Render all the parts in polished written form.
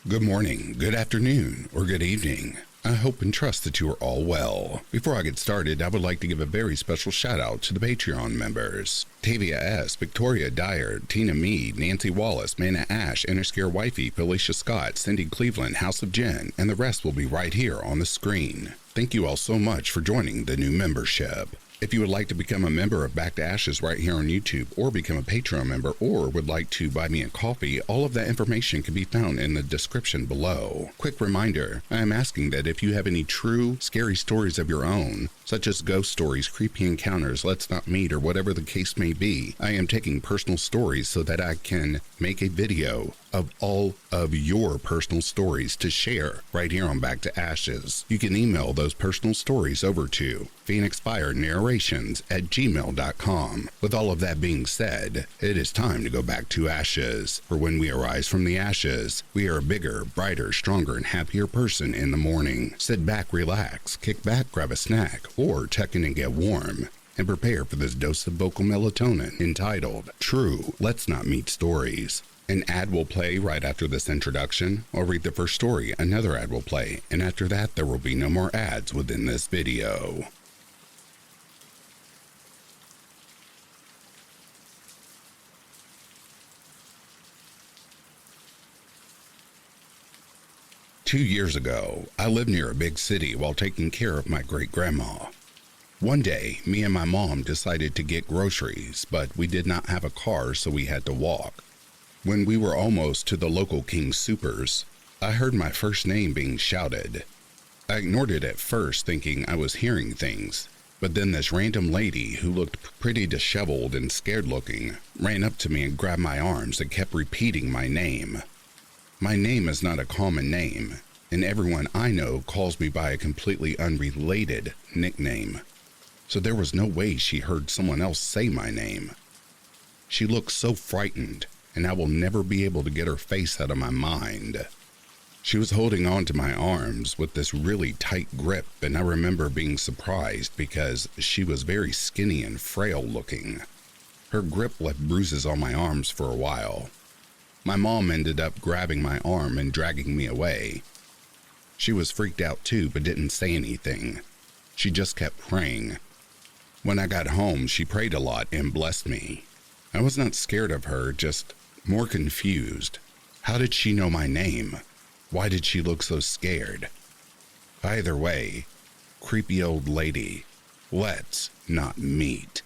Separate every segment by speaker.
Speaker 1: Good morning, good afternoon, or good evening. I hope and trust that you are all well. Before I get started, I would like to give a very special shout out to the Patreon members. Tavia S., Victoria Dyer, Tina Mead, Nancy Wallace, Mana Ash, Interscare Wifey, Felicia Scott, Cindy Cleveland, House of Jen, and the rest will be right here on the screen. Thank you all so much for joining the new membership. If you would like to become a member of Back to Ashes right here on YouTube, or become a Patreon member, or would like to buy me a coffee, all of that information can be found in the description below. Quick reminder, I am asking that if you have any true, scary stories of your own, such as ghost stories, creepy encounters, let's not meet, or whatever the case may be, I am taking personal stories so that I can make a video of all of your personal stories to share right here on Back to Ashes. You can email those personal stories over to phoenixfirenarrations@gmail.com. With all of that being said, it is time to go back to ashes. For when we arise from the ashes, we are a bigger, brighter, stronger, and happier person in the morning. Sit back, relax, kick back, grab a snack, or tuck in and get warm, and prepare for this dose of vocal melatonin entitled True Let's Not Meet Stories. An ad will play right after this introduction. I'll read the first story, another ad will play, and after that there will be no more ads within this video. Two years ago, I lived near a big city while taking care of my great-grandma. One day, me and my mom decided to get groceries, but we did not have a car, so we had to walk. When we were almost to the local King Soopers, I heard my first name being shouted. I ignored it at first, thinking I was hearing things, but then this random lady who looked pretty disheveled and scared looking ran up to me and grabbed my arms and kept repeating my name. My name is not a common name, and everyone I know calls me by a completely unrelated nickname, so there was no way she heard someone else say my name. She looked so frightened, and I will never be able to get her face out of my mind. She was holding on to my arms with this really tight grip, and I remember being surprised because she was very skinny and frail looking. Her grip left bruises on my arms for a while. My mom ended up grabbing my arm and dragging me away. She was freaked out too, but didn't say anything. She just kept praying. When I got home, she prayed a lot and blessed me. I was not scared of her, just more confused. How did she know my name? Why did she look so scared? Either way, creepy old lady, let's not meet.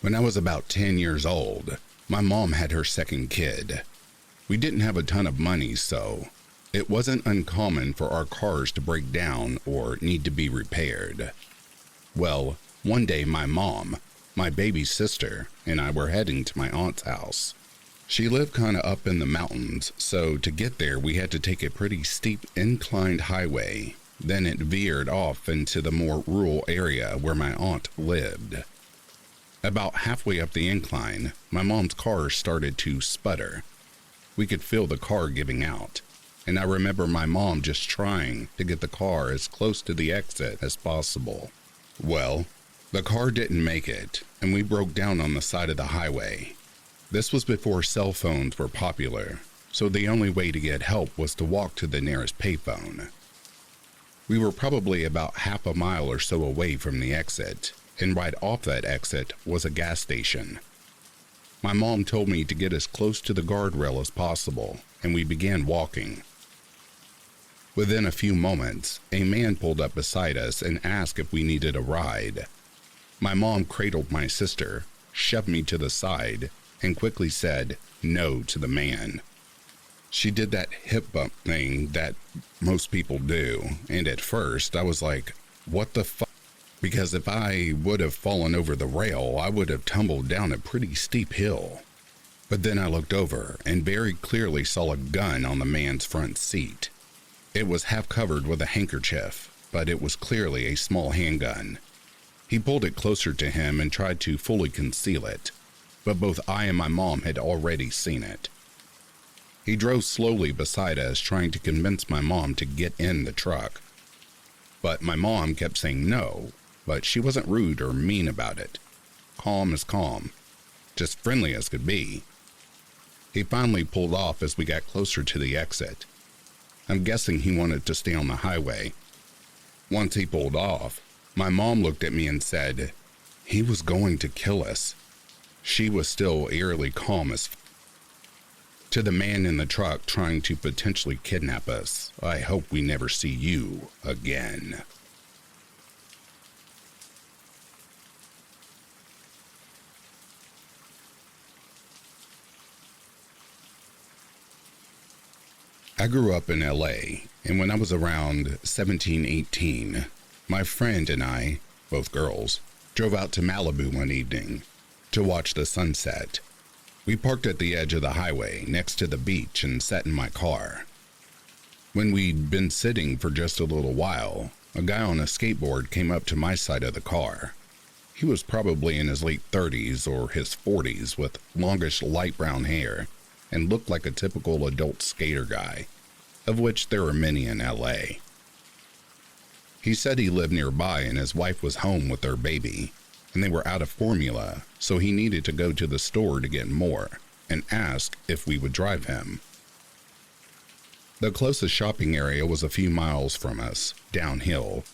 Speaker 1: When I was about 10 years old, my mom had her second kid. We didn't have a ton of money, so it wasn't uncommon for our cars to break down or need to be repaired. Well, one day my mom, my baby sister, and I were heading to my aunt's house. She lived kinda up in the mountains, so to get there we had to take a pretty steep inclined highway. Then it veered off into the more rural area where my aunt lived. About halfway up the incline, my mom's car started to sputter. We could feel the car giving out, and I remember my mom just trying to get the car as close to the exit as possible. Well, the car didn't make it, and we broke down on the side of the highway. This was before cell phones were popular, so the only way to get help was to walk to the nearest payphone. We were probably about half a mile or so away from the exit, and right off that exit was a gas station. My mom told me to get as close to the guardrail as possible, and we began walking. Within a few moments, a man pulled up beside us and asked if we needed a ride. My mom cradled my sister, shoved me to the side, and quickly said no to the man. She did that hip bump thing that most people do, and at first I was like, what the fuck? Because if I would have fallen over the rail, I would have tumbled down a pretty steep hill. But then I looked over and very clearly saw a gun on the man's front seat. It was half covered with a handkerchief, but it was clearly a small handgun. He pulled it closer to him and tried to fully conceal it, but both I and my mom had already seen it. He drove slowly beside us, trying to convince my mom to get in the truck. but my mom kept saying no, but she wasn't rude or mean about it. Calm as calm, just friendly as could be. He finally pulled off as we got closer to the exit. I'm guessing he wanted to stay on the highway. Once he pulled off, my mom looked at me and said, "He was going to kill us." She was still eerily calm as To the man in the truck trying to potentially kidnap us, "I hope we never see you again." I grew up in LA, and when I was around 17, 18, my friend and I, both girls, drove out to Malibu one evening to watch the sunset. We parked at the edge of the highway next to the beach and sat in my car. When we'd been sitting for just a little while, a guy on a skateboard came up to my side of the car. He was probably in his late 30s or his 40s with longish light brown hair and looked like a typical adult skater guy, of which there are many in LA. He said he lived nearby and his wife was home with their baby, and they were out of formula, so he needed to go to the store to get more, and asked if we would drive him. The closest shopping area was a few miles from us, downhill.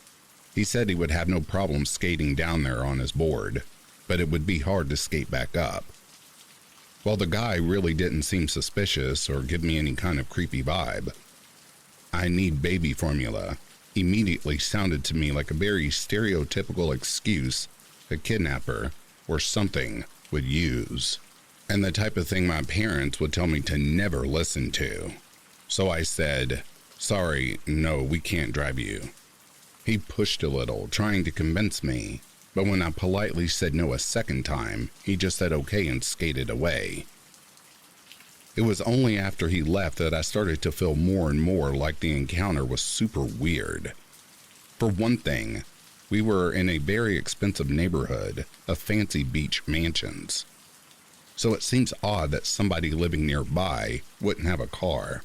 Speaker 1: He said he would have no problem skating down there on his board, but it would be hard to skate back up. While the guy really didn't seem suspicious or give me any kind of creepy vibe, "I need baby formula" immediately sounded to me like a very stereotypical excuse a kidnapper or something would use, and the type of thing my parents would tell me to never listen to. So I said, "Sorry, no, we can't drive you." He pushed a little, trying to convince me, but when I politely said no a second time, he just said okay and skated away. It was only after he left that I started to feel more and more like the encounter was super weird. For one thing, we were in a very expensive neighborhood of fancy beach mansions, so it seems odd that somebody living nearby wouldn't have a car.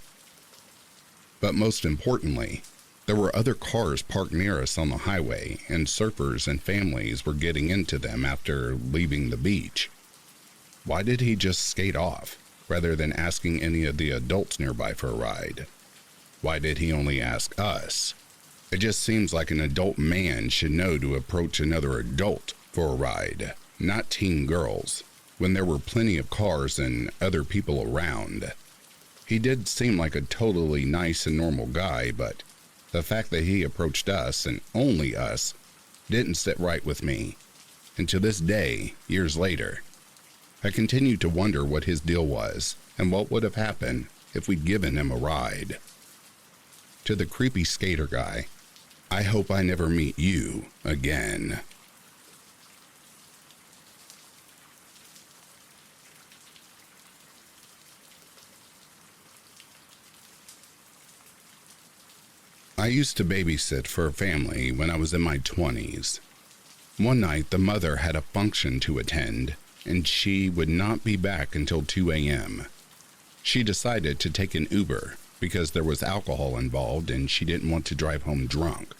Speaker 1: But most importantly, there were other cars parked near us on the highway, and surfers and families were getting into them after leaving the beach. Why did he just skate off, rather than asking any of the adults nearby for a ride? Why did he only ask us? It just seems like an adult man should know to approach another adult for a ride, not teen girls, when there were plenty of cars and other people around. He did seem like a totally nice and normal guy, but the fact that he approached us, and only us, didn't sit right with me. And to this day, years later, I continue to wonder what his deal was and what would have happened if we'd given him a ride. To the creepy skater guy, I hope I never meet you again. I used to babysit for a family when I was in my 20s. One night, the mother had a function to attend, and she would not be back until 2 a.m. She decided to take an Uber because there was alcohol involved and she didn't want to drive home drunk.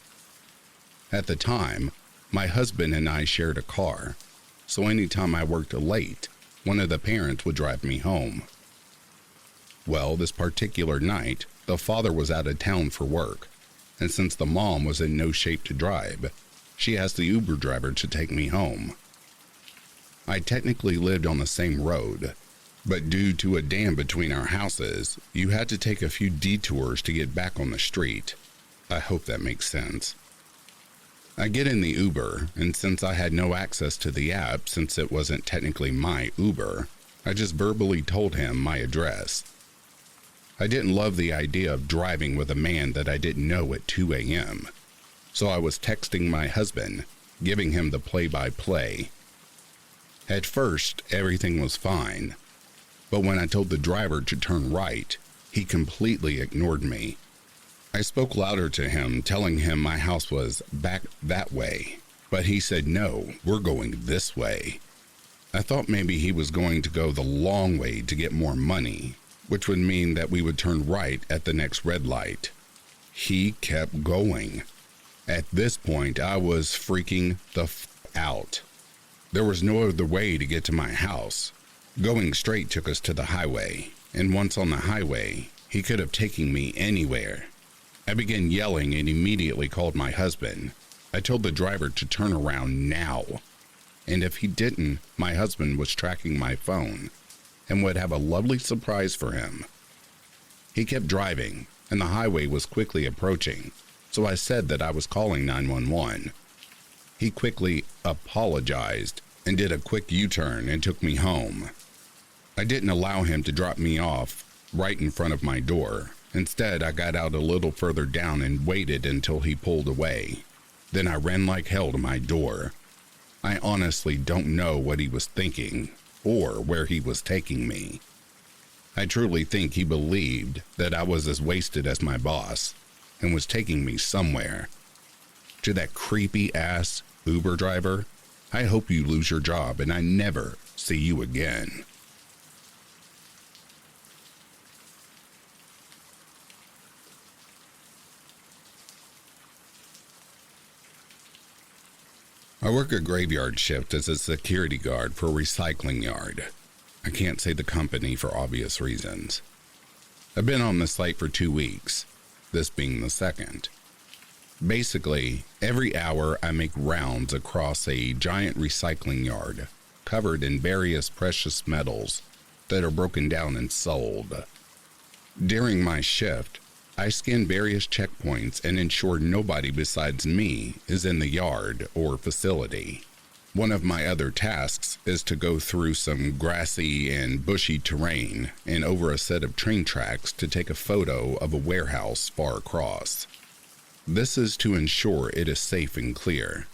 Speaker 1: At the time, my husband and I shared a car, so anytime I worked late, one of the parents would drive me home. Well, this particular night, the father was out of town for work, and since the mom was in no shape to drive, she asked the Uber driver to take me home. I technically lived on the same road, but due to a dam between our houses, you had to take a few detours to get back on the street. I hope that makes sense. I get in the Uber, and since I had no access to the app since it wasn't technically my Uber, I just verbally told him my address. I didn't love the idea of driving with a man that I didn't know at 2 a.m., so I was texting my husband, giving him the play-by-play. At first, everything was fine, but when I told the driver to turn right, he completely ignored me. I spoke louder to him, telling him my house was back that way, but he said, "No, we're going this way." I thought maybe he was going to go the long way to get more money, which would mean that we would turn right at the next red light. He kept going. At this point, I was freaking the out. There was no other way to get to my house. Going straight took us to the highway, and once on the highway, he could have taken me anywhere. I began yelling and immediately called my husband. I told the driver to turn around now, and if he didn't, my husband was tracking my phone and would have a lovely surprise for him. He kept driving, and the highway was quickly approaching, so I said that I was calling 911. He quickly apologized and did a quick U-turn and took me home. I didn't allow him to drop me off right in front of my door. Instead, I got out a little further down and waited until he pulled away. Then I ran like hell to my door. I honestly don't know what he was thinking or where he was taking me. I truly think he believed that I was as wasted as my boss and was taking me somewhere. To that creepy ass Uber driver, I hope you lose your job and I never see you again. I work a graveyard shift as a security guard for a recycling yard. I can't say the company for obvious reasons. I've been on the site for 2 weeks, this being the second. Basically, every hour I make rounds across a giant recycling yard covered in various precious metals that are broken down and sold. During my shift, I scan various checkpoints and ensure nobody besides me is in the yard or facility. One of my other tasks is to go through some grassy and bushy terrain and over a set of train tracks to take a photo of a warehouse far across. This is to ensure it is safe and clear.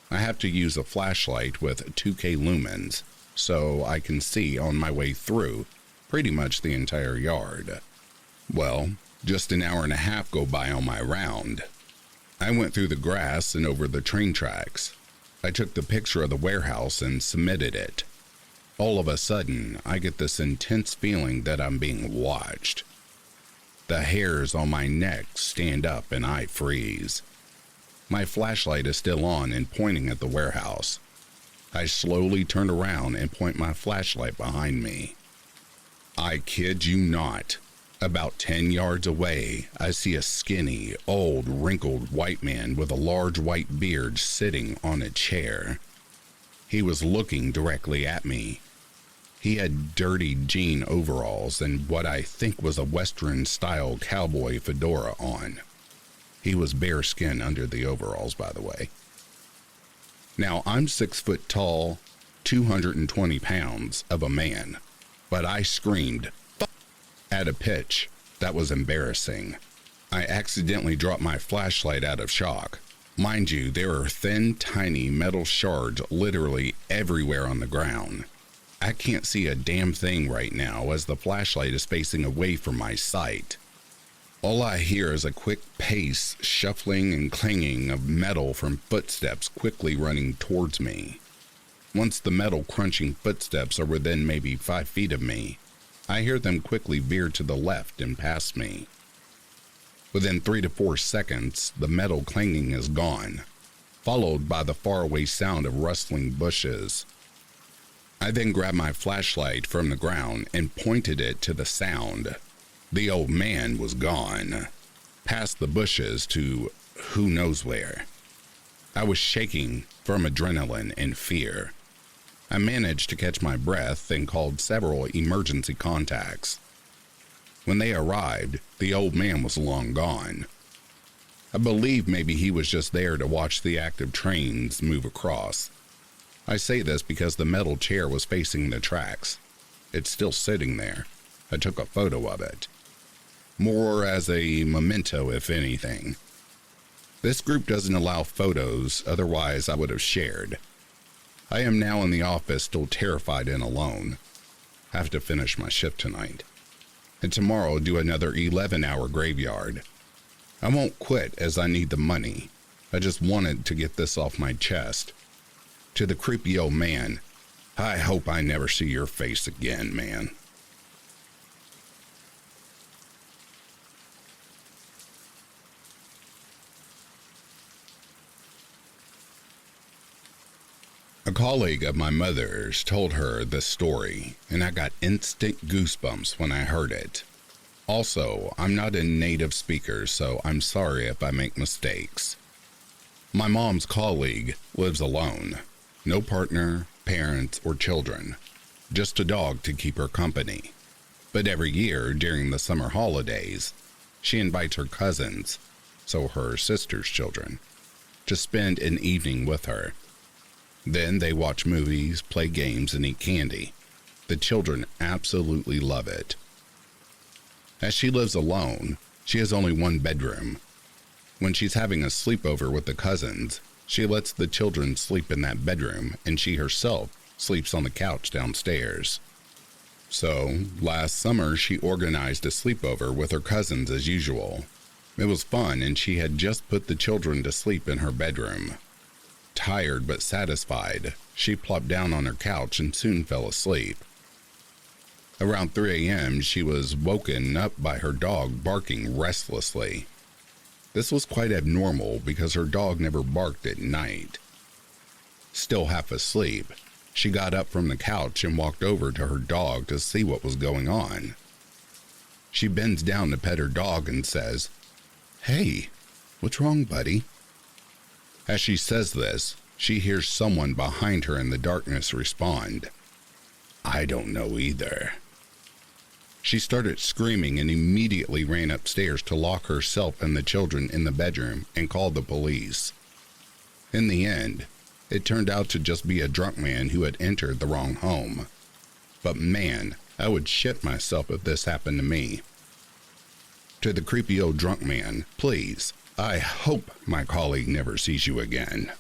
Speaker 1: I have to use a flashlight with 2K lumens so I can see on my way through pretty much the entire yard. Well, just an hour and a half go by on my round. I went through the grass and over the train tracks. I took the picture of the warehouse and submitted it. All of a sudden, I get this intense feeling that I'm being watched. The hairs on my neck stand up and I freeze. My flashlight is still on and pointing at the warehouse. I slowly turn around and point my flashlight behind me. I kid you not. About 10 yards away, I see a skinny, old, wrinkled white man with a large white beard sitting on a chair. He was looking directly at me. He had dirty jean overalls and what I think was a Western-style cowboy fedora on. He was bare skin under the overalls, by the way. Now, I'm 6 foot tall, 220 pounds of a man, but I screamed, "Fuck!" at a pitch that was embarrassing. I accidentally dropped my flashlight out of shock. Mind you, there are thin, tiny metal shards literally everywhere on the ground. I can't see a damn thing right now as the flashlight is facing away from my sight. All I hear is a quick pace, shuffling and clanging of metal from footsteps quickly running towards me. Once the metal crunching footsteps are within maybe 5 feet of me, I hear them quickly veer to the left and past me. Within 3 to 4 seconds, the metal clanging is gone, followed by the faraway sound of rustling bushes. I then grabbed my flashlight from the ground and pointed it to the sound. The old man was gone, past the bushes to who knows where. I was shaking from adrenaline and fear. I managed to catch my breath and called several emergency contacts. When they arrived, the old man was long gone. I believe maybe he was just there to watch the active trains move across. I say this because the metal chair was facing the tracks. It's still sitting there. I took a photo of it. More as a memento, if anything. This group doesn't allow photos, otherwise I would have shared. I am now in the office, still terrified and alone. I have to finish my shift tonight. And tomorrow do another 11-hour graveyard. I won't quit as I need the money. I just wanted to get this off my chest. To the creepy old man, I hope I never see your face again, man. A colleague of my mother's told her this story, and I got instant goosebumps when I heard it. Also, I'm not a native speaker, so I'm sorry if I make mistakes. My mom's colleague lives alone. No partner, parents, or children. Just a dog to keep her company. But every year, during the summer holidays, she invites her cousins, so her sister's children, to spend an evening with her. Then they watch movies, play games, and eat candy. The children absolutely love it. As she lives alone, she has only one bedroom. When she's having a sleepover with the cousins, she lets the children sleep in that bedroom, and she herself sleeps on the couch downstairs. So, last summer she organized a sleepover with her cousins as usual. It was fun, and she had just put the children to sleep in her bedroom. Tired but satisfied, she plopped down on her couch and soon fell asleep. Around 3 a.m., she was woken up by her dog barking restlessly. This was quite abnormal because her dog never barked at night. Still half asleep, she got up from the couch and walked over to her dog to see what was going on. She bends down to pet her dog and says, "Hey, what's wrong, buddy?" As she says this, she hears someone behind her in the darkness respond, "I don't know either." She started screaming and immediately ran upstairs to lock herself and the children in the bedroom and called the police. In the end, it turned out to just be a drunk man who had entered the wrong home. But man, I would shit myself if this happened to me. To the creepy old drunk man, please, I hope my colleague never sees you again.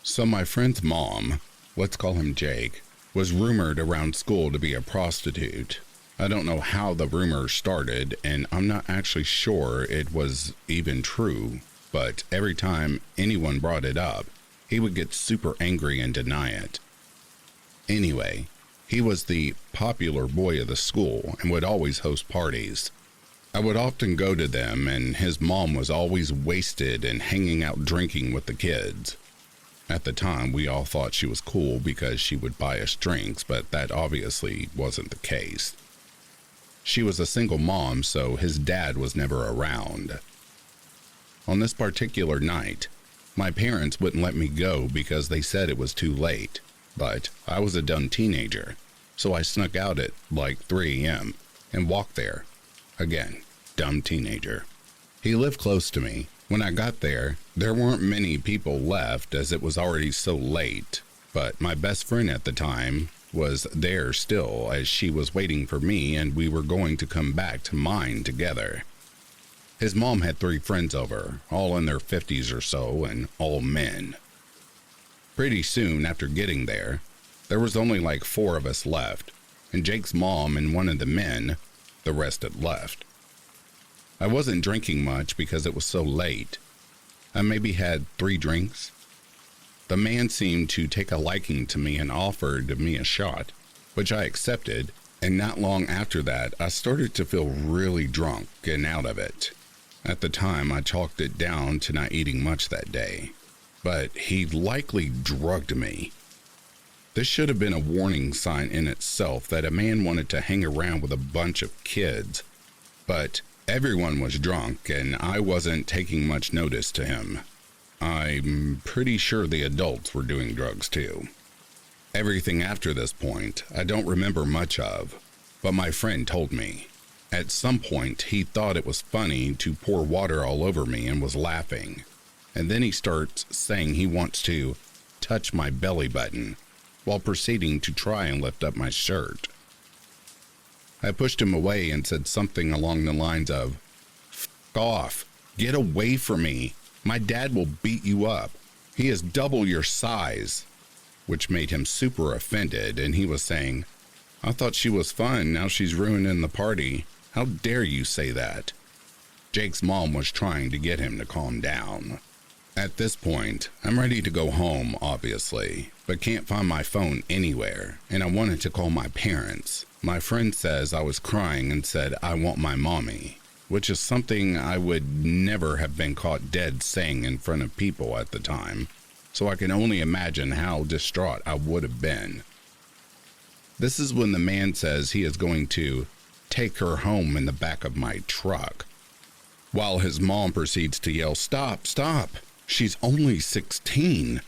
Speaker 1: So my friend's mom, let's call him Jake, was rumored around school to be a prostitute. I don't know how the rumor started, and I'm not actually sure it was even true, but every time anyone brought it up, he would get super angry and deny it. Anyway, he was the popular boy of the school and would always host parties. I would often go to them, and his mom was always wasted and hanging out drinking with the kids. At the time, we all thought she was cool because she would buy us drinks, but that obviously wasn't the case. She was a single mom, so his dad was never around. On this particular night, my parents wouldn't let me go because they said it was too late, but I was a dumb teenager, so I snuck out at like 3 a.m. and walked there. Again, dumb teenager. He lived close to me. When I got there weren't many people left as it was already so late, but my best friend at the time was there still as she was waiting for me and we were going to come back to mine together. His mom had 3 friends over, all in their 50s or so, and all men. Pretty soon after getting there was only like 4 of us left, and Jake's mom and one of the men, the rest had left. I wasn't drinking much because it was so late. I maybe had 3 drinks. The man seemed to take a liking to me and offered me a shot, which I accepted, and not long after that, I started to feel really drunk and out of it. At the time, I chalked it down to not eating much that day, but he likely drugged me. This should have been a warning sign in itself that a man wanted to hang around with a bunch of kids, but everyone was drunk and I wasn't taking much notice to him. I'm pretty sure the adults were doing drugs too. Everything after this point, I don't remember much of, but my friend told me. At some point, he thought it was funny to pour water all over me and was laughing. And then he starts saying he wants to touch my belly button while proceeding to try and lift up my shirt. I pushed him away and said something along the lines of, "F off, get away from me. My dad will beat you up. He is double your size," which made him super offended, and he was saying, "I thought she was fun, now she's ruining the party. How dare you say that?" Jake's mom was trying to get him to calm down. At this point, I'm ready to go home, obviously, but can't find my phone anywhere, and I wanted to call my parents. My friend says I was crying and said, "I want my mommy," which is something I would never have been caught dead saying in front of people at the time, so I can only imagine how distraught I would have been. This is when the man says he is going to take her home in the back of my truck, while his mom proceeds to yell, "Stop, stop, she's only 16,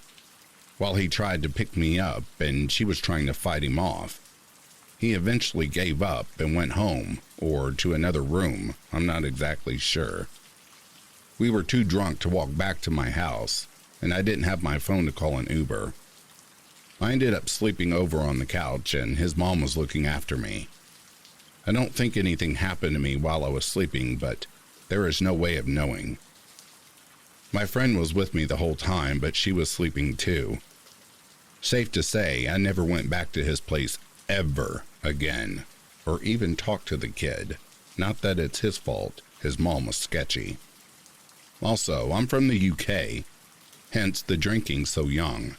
Speaker 1: while he tried to pick me up and she was trying to fight him off. He eventually gave up and went home, or to another room, I'm not exactly sure. We were too drunk to walk back to my house, and I didn't have my phone to call an Uber. I ended up sleeping over on the couch, and his mom was looking after me. I don't think anything happened to me while I was sleeping, but there is no way of knowing. My friend was with me the whole time, but she was sleeping too. Safe to say, I never went back to his place ever again, or even talked to the kid. Not that it's his fault, his mom was sketchy. Also, I'm from the UK, hence the drinking so young.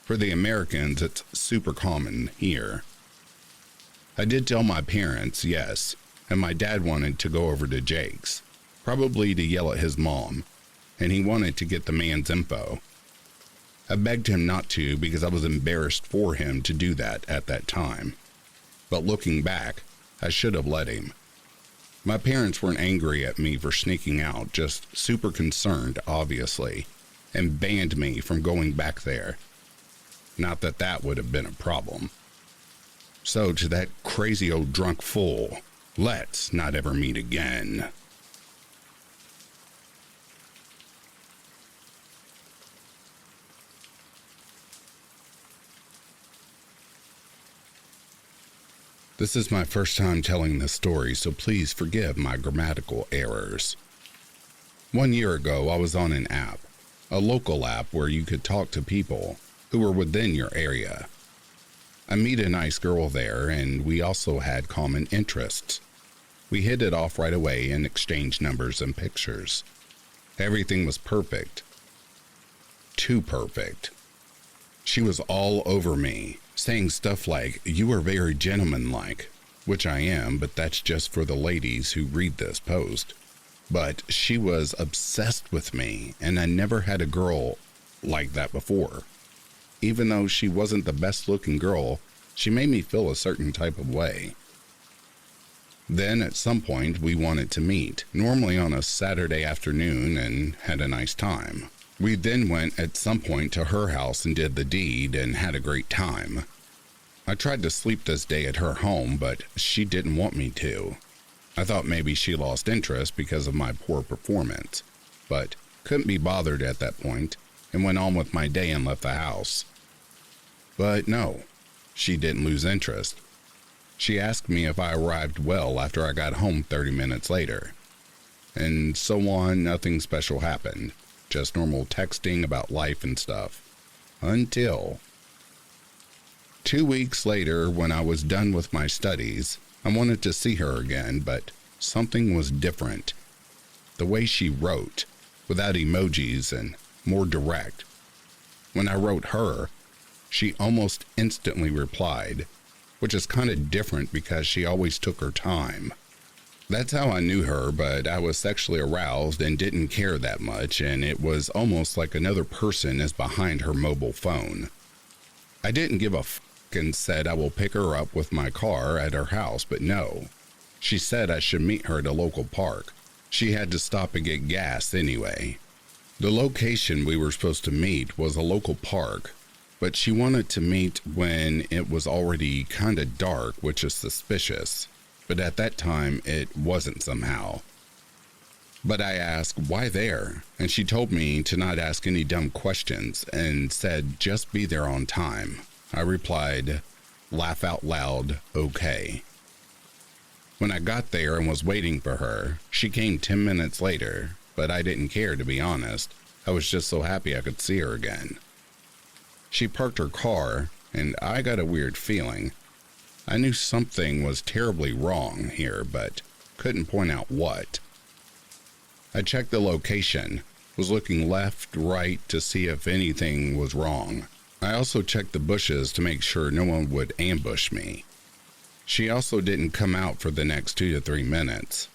Speaker 1: For the Americans, it's super common here. I did tell my parents, yes, and my dad wanted to go over to Jake's, probably to yell at his mom, and he wanted to get the man's info. I begged him not to because I was embarrassed for him to do that at that time. But looking back, I should have let him. My parents weren't angry at me for sneaking out, just super concerned, obviously, and banned me from going back there. Not that that would have been a problem. So to that crazy old drunk fool, let's not ever meet again. This is my first time telling this story, so please forgive my grammatical errors. 1 year ago, I was on an app, a local app where you could talk to people who were within your area. I meet a nice girl there, and we also had common interests. We hit it off right away and exchanged numbers and pictures. Everything was perfect. Too perfect. She was all over me, saying stuff like, "You are very gentlemanlike," which I am, but that's just for the ladies who read this post. But she was obsessed with me, and I never had a girl like that before. Even though she wasn't the best looking girl, she made me feel a certain type of way. Then at some point we wanted to meet, normally on a Saturday afternoon, and had a nice time. We then went at some point to her house and did the deed and had a great time. I tried to sleep this day at her home, but she didn't want me to. I thought maybe she lost interest because of my poor performance, but couldn't be bothered at that point and went on with my day and left the house. But no, she didn't lose interest. She asked me if I arrived well after I got home 30 minutes later. And so on, nothing special happened. Just normal texting about life and stuff. Until 2 weeks later, when I was done with my studies, I wanted to see her again, but something was different. The way she wrote, without emojis and more direct. When I wrote her, she almost instantly replied, which is kind of different because she always took her time. That's how I knew her, but I was sexually aroused and didn't care that much, and it was almost like another person is behind her mobile phone. I didn't give a f*** and said I will pick her up with my car at her house, but no. She said I should meet her at a local park. She had to stop and get gas anyway. The location we were supposed to meet was a local park, but she wanted to meet when it was already kinda dark, which is suspicious. But at that time, it wasn't somehow. But I asked, why there? And she told me to not ask any dumb questions and said, just be there on time. I replied, laugh out loud, okay. When I got there and was waiting for her, she came 10 minutes later, but I didn't care, to be honest. I was just so happy I could see her again. She parked her car, and I got a weird feeling. I knew something was terribly wrong here, but couldn't point out what. I checked the location, was looking left, right to see if anything was wrong. I also checked the bushes to make sure no one would ambush me. She also didn't come out for the next 2 to 3 minutes.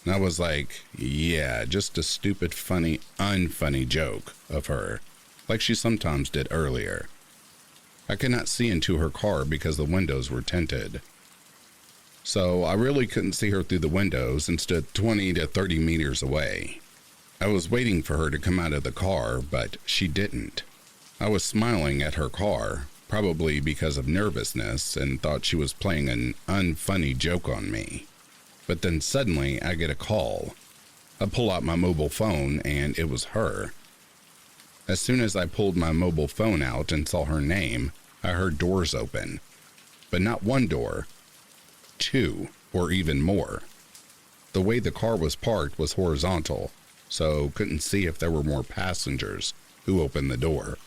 Speaker 1: And I was like, yeah, just a stupid, funny, unfunny joke of her, like she sometimes did earlier. I could not see into her car because the windows were tinted. So I really couldn't see her through the windows and stood 20 to 30 meters away. I was waiting for her to come out of the car, but she didn't. I was smiling at her car, probably because of nervousness, and thought she was playing an unfunny joke on me. But then suddenly I get a call. I pull out my mobile phone and it was her. As soon as I pulled my mobile phone out and saw her name, I heard doors open. But not one door, 2 or even more. The way the car was parked was horizontal, so couldn't see if there were more passengers who opened the door.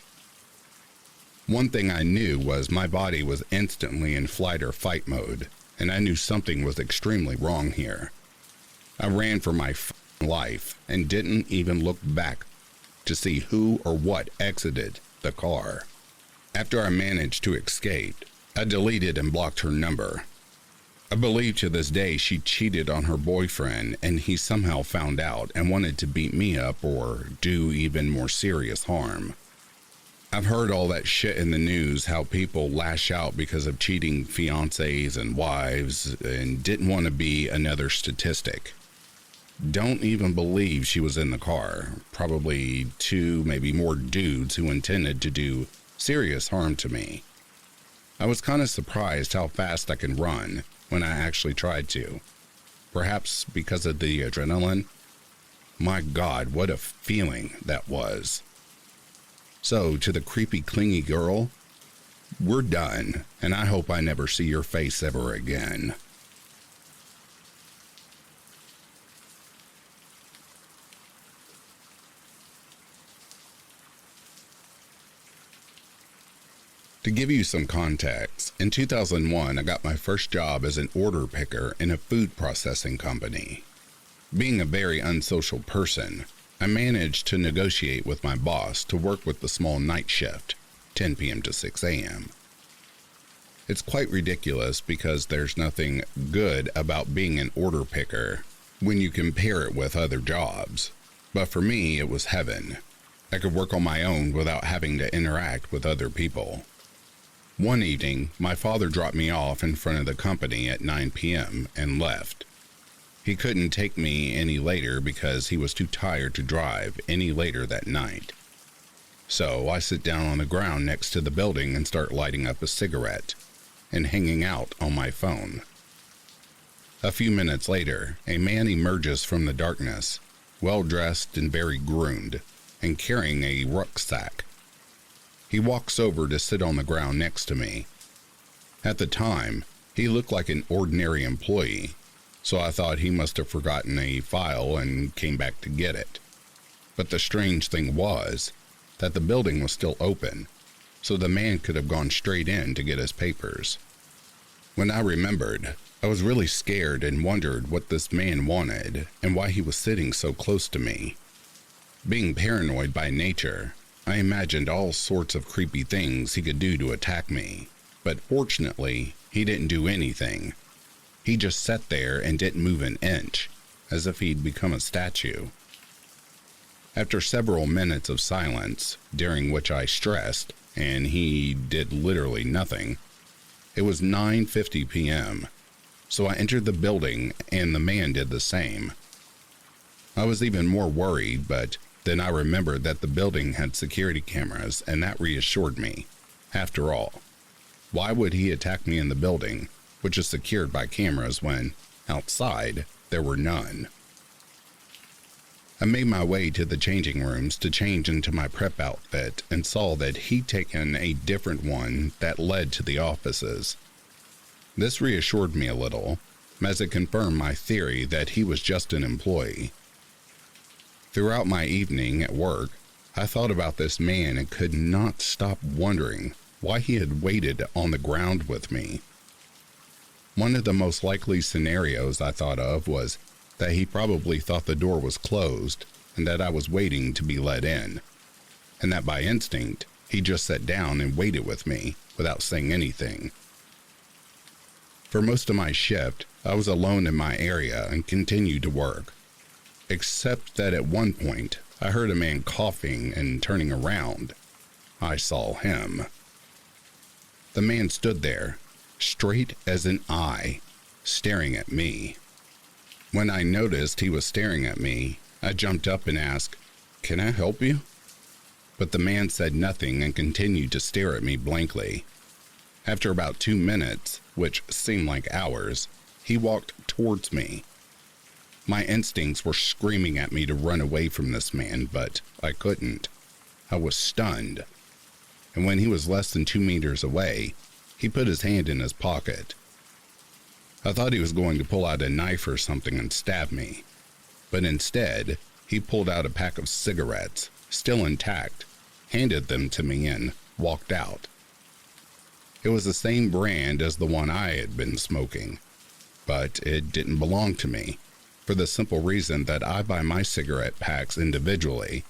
Speaker 1: One thing I knew was my body was instantly in flight or fight mode, and I knew something was extremely wrong here. I ran for my life and didn't even look back to see who or what exited the car. After I managed to escape, I deleted and blocked her number. I believe to this day she cheated on her boyfriend and he somehow found out and wanted to beat me up or do even more serious harm. I've heard all that shit in the news, how people lash out because of cheating fiancés and wives and didn't want to be another statistic. Don't even believe she was in the car. Probably 2, maybe more dudes who intended to do serious harm to me. I was kind of surprised how fast I can run when I actually tried to. Perhaps because of the adrenaline. My God, what a feeling that was. So, to the creepy, clingy girl, we're done, and I hope I never see your face ever again. To give you some context, in 2001, I got my first job as an order picker in a food processing company. Being a very unsocial person, I managed to negotiate with my boss to work with the small night shift, 10 p.m. to 6 a.m. It's quite ridiculous because there's nothing good about being an order picker when you compare it with other jobs. But for me, it was heaven. I could work on my own without having to interact with other people. One evening, my father dropped me off in front of the company at 9 p.m. and left. He couldn't take me any later because he was too tired to drive any later that night. So I sit down on the ground next to the building and start lighting up a cigarette and hanging out on my phone. A few minutes later, a man emerges from the darkness, well-dressed and very groomed, and carrying a rucksack. He walks over to sit on the ground next to me. At the time, he looked like an ordinary employee, so I thought he must have forgotten a file and came back to get it. But the strange thing was that the building was still open, so the man could have gone straight in to get his papers. When I remembered, I was really scared and wondered what this man wanted and why he was sitting so close to me. Being paranoid by nature, I imagined all sorts of creepy things he could do to attack me, but fortunately, he didn't do anything. He just sat there and didn't move an inch, as if he'd become a statue. After several minutes of silence, during which I stressed, and he did literally nothing, it was 9:50 p.m., so I entered the building and the man did the same. I was even more worried, but then I remembered that the building had security cameras, and that reassured me. After all, why would he attack me in the building, which is secured by cameras, when, outside, there were none? I made my way to the changing rooms to change into my prep outfit and saw that he'd taken a different one that led to the offices. This reassured me a little, as it confirmed my theory that he was just an employee. Throughout my evening at work, I thought about this man and could not stop wondering why he had waited on the ground with me. One of the most likely scenarios I thought of was that he probably thought the door was closed and that I was waiting to be let in, and that by instinct he just sat down and waited with me without saying anything. For most of my shift, I was alone in my area and continued to work. Except that at one point, I heard a man coughing and turning around. I saw him. The man stood there, straight as an eye, staring at me. When I noticed he was staring at me, I jumped up and asked, "Can I help you?" But the man said nothing and continued to stare at me blankly. After about 2 minutes, which seemed like hours, he walked towards me. My instincts were screaming at me to run away from this man, but I couldn't. I was stunned. And when he was less than 2 meters away, he put his hand in his pocket. I thought he was going to pull out a knife or something and stab me, but instead, he pulled out a pack of cigarettes, still intact, handed them to me and walked out. It was the same brand as the one I had been smoking, but it didn't belong to me, for the simple reason that I buy my cigarette packs individually,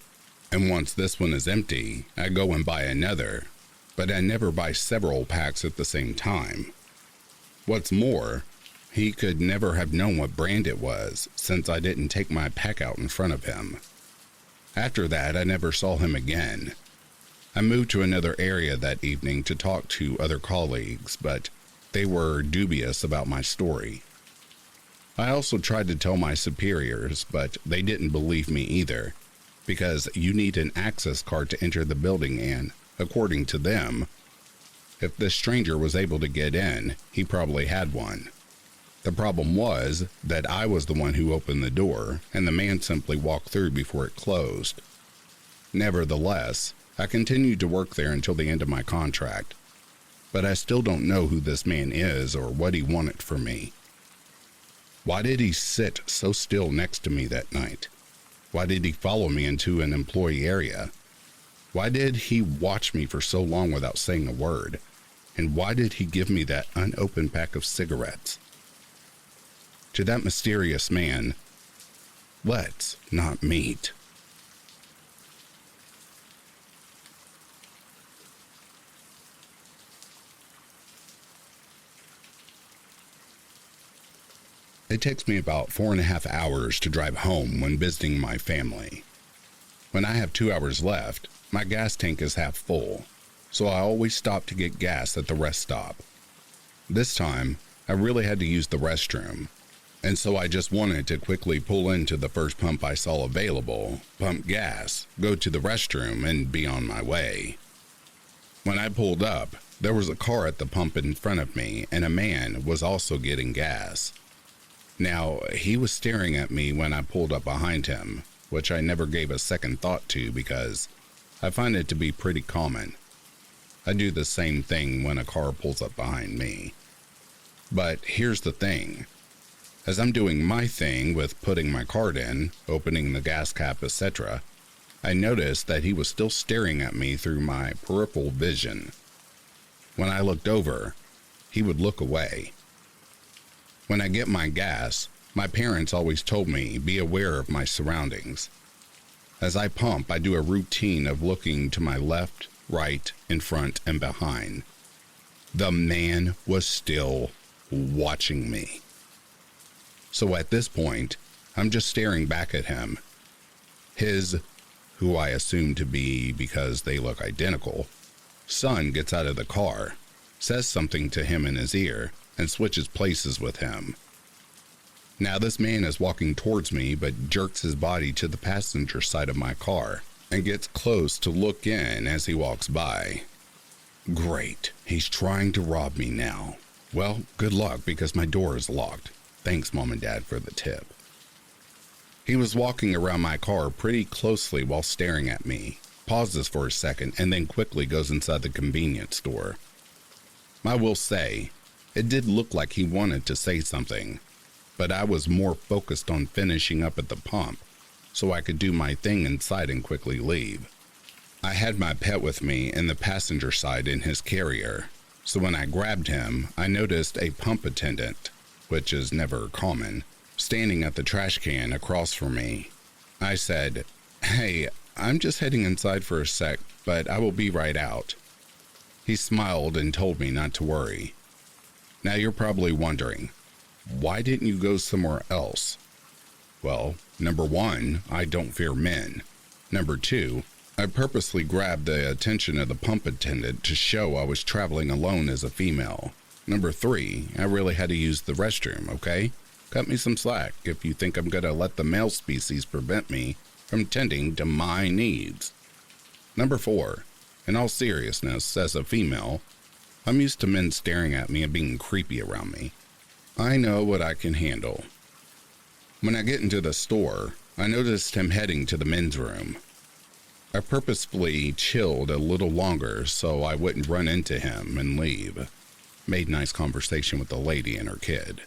Speaker 1: and once this one is empty, I go and buy another, but I never buy several packs at the same time. What's more, he could never have known what brand it was, since I didn't take my pack out in front of him. After that, I never saw him again. I moved to another area that evening to talk to other colleagues, but they were dubious about my story. I also tried to tell my superiors, but they didn't believe me either, because you need an access card to enter the building and, according to them, if this stranger was able to get in, he probably had one. The problem was that I was the one who opened the door, and the man simply walked through before it closed. Nevertheless, I continued to work there until the end of my contract, but I still don't know who this man is or what he wanted from me. Why did he sit so still next to me that night? Why did he follow me into an employee area? Why did he watch me for so long without saying a word? And why did he give me that unopened pack of cigarettes? To that mysterious man, let's not meet. It takes me about 4.5 hours to drive home when visiting my family. When I have 2 hours left, my gas tank is half full, so I always stop to get gas at the rest stop. This time, I really had to use the restroom, and so I just wanted to quickly pull into the first pump I saw available, pump gas, go to the restroom, and be on my way. When I pulled up, there was a car at the pump in front of me, and a man was also getting gas. Now, he was staring at me when I pulled up behind him, which I never gave a second thought to because I find it to be pretty common. I do the same thing when a car pulls up behind me. But here's the thing. As I'm doing my thing with putting my card in, opening the gas cap, etc., I noticed that he was still staring at me through my peripheral vision. When I looked over, he would look away. When I get my gas, my parents always told me, be aware of my surroundings. As I pump, I do a routine of looking to my left, right, in front, and behind. The man was still watching me. So at this point, I'm just staring back at him. His, who I assume to be because they look identical, son gets out of the car, says something to him in his ear, and switches places with him. Now this man is walking towards me but jerks his body to the passenger side of my car and gets close to look in as he walks by. Great, he's trying to rob me now. Well, good luck because my door is locked. Thanks, Mom and Dad, for the tip. He was walking around my car pretty closely while staring at me, pauses for a second, and then quickly goes inside the convenience store. I will say, it did look like he wanted to say something, but I was more focused on finishing up at the pump so I could do my thing inside and quickly leave. I had my pet with me in the passenger side in his carrier, so when I grabbed him, I noticed a pump attendant, which is never common, standing at the trash can across from me. I said, "Hey, I'm just heading inside for a sec, but I will be right out." He smiled and told me not to worry. Now you're probably wondering, why didn't you go somewhere else? Well, number one, I don't fear men. Number two, I purposely grabbed the attention of the pump attendant to show I was traveling alone as a female. Number three, I really had to use the restroom, okay? Cut me some slack if you think I'm gonna let the male species prevent me from tending to my needs. Number four, in all seriousness, as a female, I'm used to men staring at me and being creepy around me. I know what I can handle. When I get into the store, I noticed him heading to the men's room. I purposefully chilled a little longer so I wouldn't run into him and leave. Made nice conversation with the lady and her kid.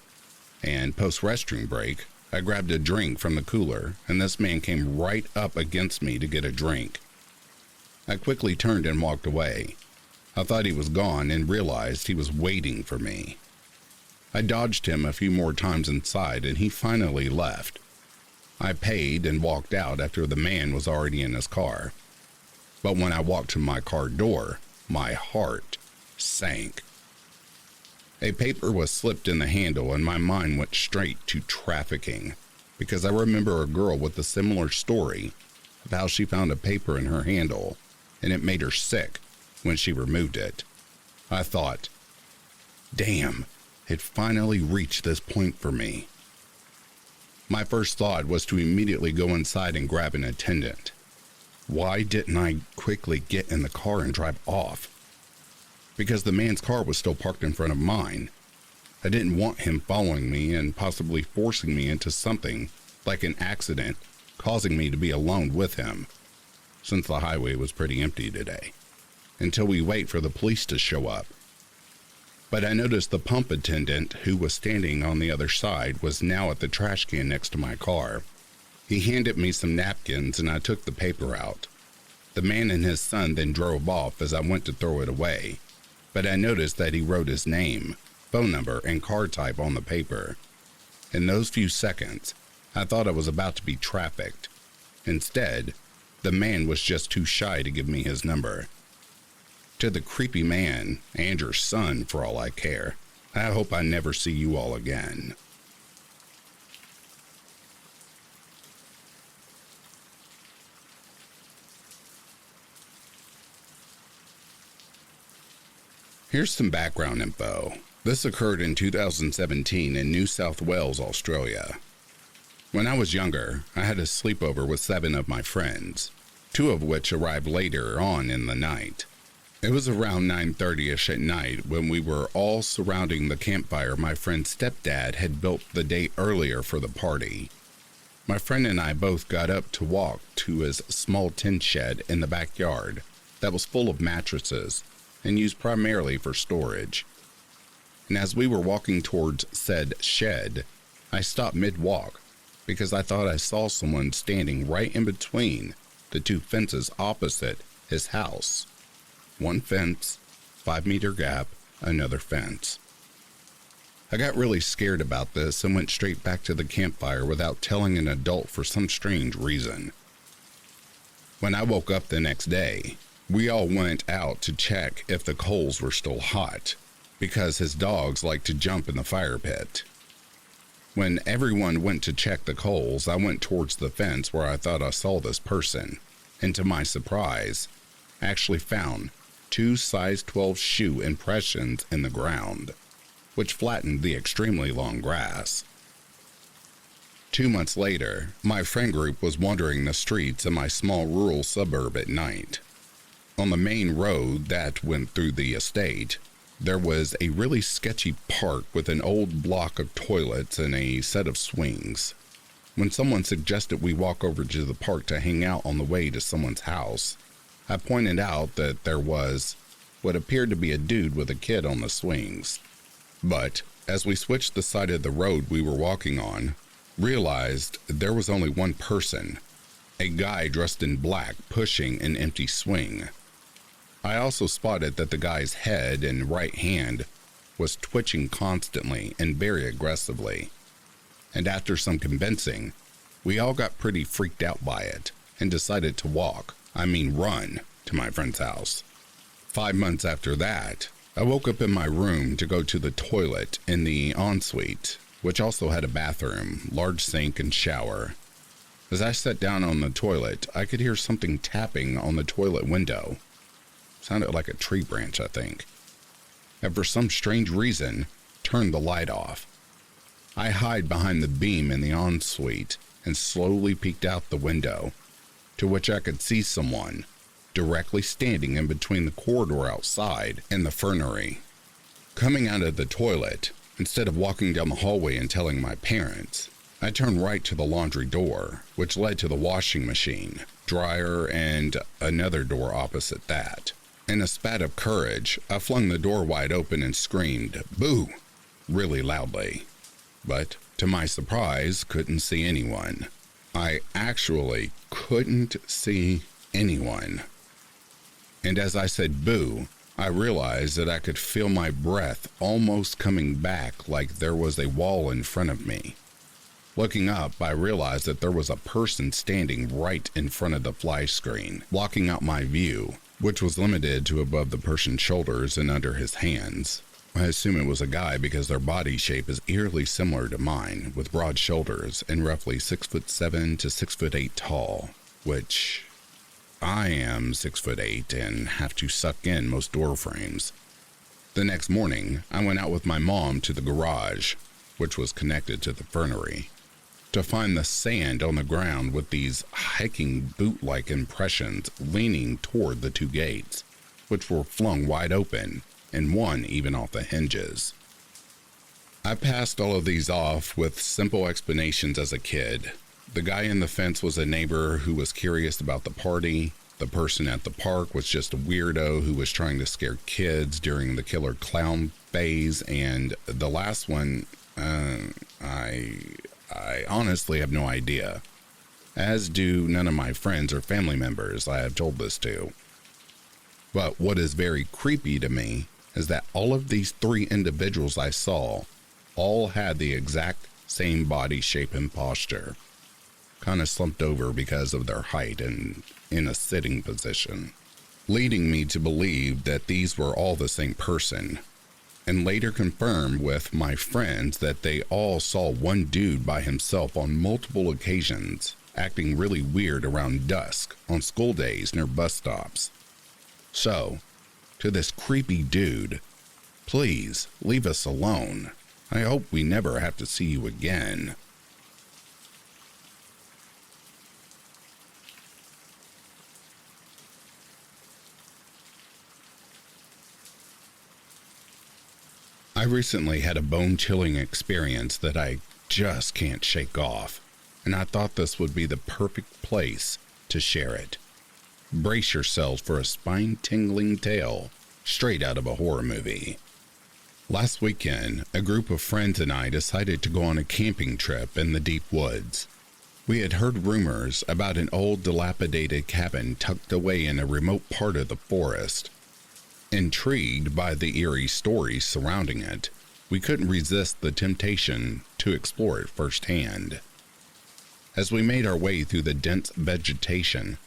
Speaker 1: And post-restroom break, I grabbed a drink from the cooler, and this man came right up against me to get a drink. I quickly turned and walked away. I thought he was gone and realized he was waiting for me. I dodged him a few more times inside, and he finally left. I paid and walked out after the man was already in his car. But when I walked to my car door, my heart sank. A paper was slipped in the handle and my mind went straight to trafficking, because I remember a girl with a similar story of how she found a paper in her handle and it made her sick when she removed it. I thought, damn, it finally reached this point for me. My first thought was to immediately go inside and grab an attendant. Why didn't I quickly get in the car and drive off? Because the man's car was still parked in front of mine. I didn't want him following me and possibly forcing me into something like an accident, causing me to be alone with him, since the highway was pretty empty today, until we wait for the police to show up. But I noticed the pump attendant who was standing on the other side was now at the trash can next to my car. He handed me some napkins and I took the paper out. The man and his son then drove off as I went to throw it away, but I noticed that he wrote his name, phone number, and car type on the paper. In those few seconds, I thought I was about to be trafficked. Instead, the man was just too shy to give me his number. To the creepy man, and your son for all I care, I hope I never see you all again. Here's some background info. This occurred in 2017 in New South Wales, Australia. When I was younger, I had a sleepover with 7 of my friends, 2 of which arrived later on in the night. It was around 9:30ish at night when we were all surrounding the campfire my friend's stepdad had built the day earlier for the party. My friend and I both got up to walk to his small tin shed in the backyard that was full of mattresses and used primarily for storage. And as we were walking towards said shed, I stopped mid-walk because I thought I saw someone standing right in between the 2 fences opposite his house. One fence, 5-meter gap, another fence. I got really scared about this and went straight back to the campfire without telling an adult for some strange reason. When I woke up the next day, we all went out to check if the coals were still hot, because his dogs like to jump in the fire pit. When everyone went to check the coals, I went towards the fence where I thought I saw this person, and to my surprise, actually found 2 size 12 shoe impressions in the ground, which flattened the extremely long grass. 2 months later, my friend group was wandering the streets in my small rural suburb at night. On the main road that went through the estate, there was a really sketchy park with an old block of toilets and a set of swings. When someone suggested we walk over to the park to hang out on the way to someone's house, I pointed out that there was what appeared to be a dude with a kid on the swings. But as we switched the side of the road we were walking on, realized there was only one person, a guy dressed in black pushing an empty swing. I also spotted that the guy's head and right hand was twitching constantly and very aggressively. And after some convincing, we all got pretty freaked out by it and decided to run to my friend's house. 5 months after that, I woke up in my room to go to the toilet in the ensuite, which also had a bathroom, large sink, and shower. As I sat down on the toilet, I could hear something tapping on the toilet window. Sounded like a tree branch, I think. And for some strange reason, turned the light off. I hid behind the beam in the ensuite and slowly peeked out the window, to which I could see someone directly standing in between the corridor outside and the fernery. Coming out of the toilet, instead of walking down the hallway and telling my parents, I turned right to the laundry door, which led to the washing machine, dryer, and another door opposite that. In a spat of courage, I flung the door wide open and screamed, "Boo!" really loudly. But, to my surprise, couldn't see anyone. I actually couldn't see anyone. And as I said boo, I realized that I could feel my breath almost coming back, like there was a wall in front of me. Looking up, I realized that there was a person standing right in front of the flash screen, blocking out my view, which was limited to above the person's shoulders and under his hands. I assume it was a guy because their body shape is eerily similar to mine, with broad shoulders and roughly 6'7" to 6'8" tall, which I am 6'8" and have to suck in most door frames. The next morning, I went out with my mom to the garage, which was connected to the fernery, to find the sand on the ground with these hiking boot-like impressions leaning toward the two gates, which were flung wide open, and one even off the hinges. I passed all of these off with simple explanations as a kid. The guy in the fence was a neighbor who was curious about the party. The person at the park was just a weirdo who was trying to scare kids during the killer clown phase. And the last one, I honestly have no idea. As do none of my friends or family members I have told this to. But what is very creepy to me is that all of these three individuals I saw all had the exact same body shape and posture, kind of slumped over because of their height and in a sitting position, leading me to believe that these were all the same person, and later confirmed with my friends that they all saw one dude by himself on multiple occasions, acting really weird around dusk on school days near bus stops. So, to this creepy dude, please leave us alone. I hope we never have to see you again. I recently had a bone-chilling experience that I just can't shake off, and I thought this would be the perfect place to share it. Brace yourselves for a spine-tingling tale straight out of a horror movie. Last weekend, a group of friends and I decided to go on a camping trip in the deep woods. We had heard rumors about an old dilapidated cabin tucked away in a remote part of the forest. Intrigued by the eerie stories surrounding it, we couldn't resist the temptation to explore it firsthand. As we made our way through the dense vegetation,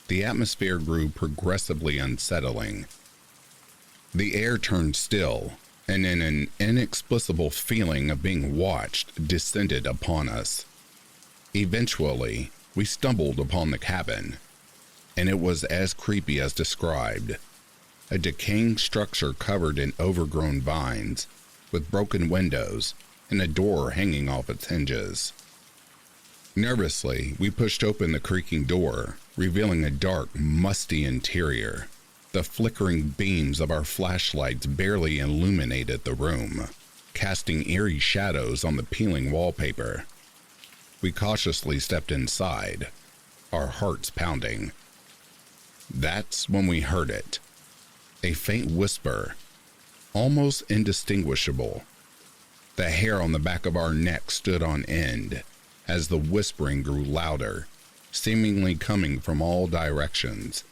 Speaker 1: the atmosphere grew progressively unsettling. The air turned still, and an inexplicable feeling of being watched descended upon us. Eventually, we stumbled upon the cabin, and it was as creepy as described. A decaying structure covered in overgrown vines, with broken windows and a door hanging off its hinges. Nervously, we pushed open the creaking door, revealing a dark, musty interior. The flickering beams of our flashlights barely illuminated the room, casting eerie shadows on the peeling wallpaper. We cautiously stepped inside, our hearts pounding. That's when we heard it. A faint whisper, almost indistinguishable. The hair on the back of our neck stood on end as the whispering grew louder, seemingly coming from all directions.